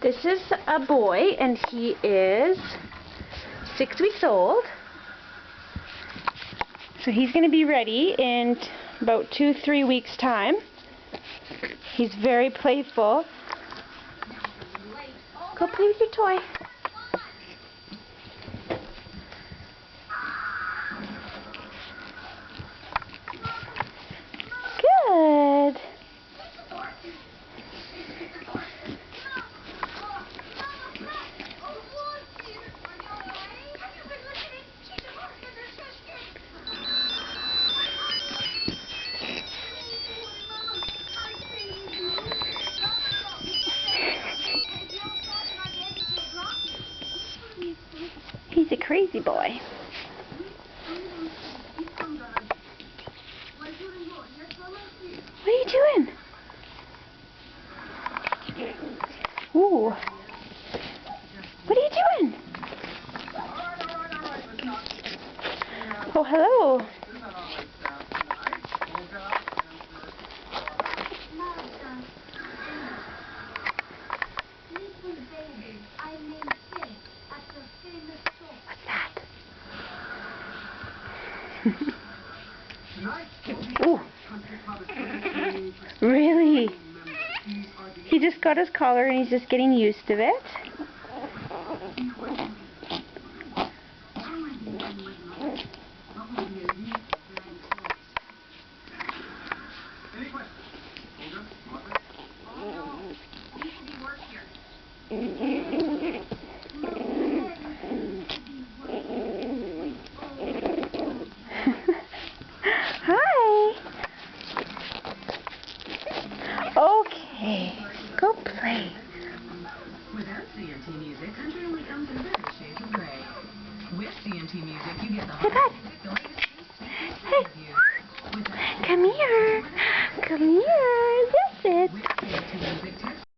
This is a boy, and he is 6 weeks old. So he's going to be ready in about 2-3 weeks' time. He's very playful. Go play with your toy. Good. He's a crazy boy. What are you doing? Ooh. What are you doing? Oh, hello. What's that? Ooh. Really? He just got his collar and he's just getting used to it. Hi. Okay, go play. Without CMT music, country only comes in various shades of gray. With CMT music, you get the Hey, bud. Hey. Come here. Come here. That's it.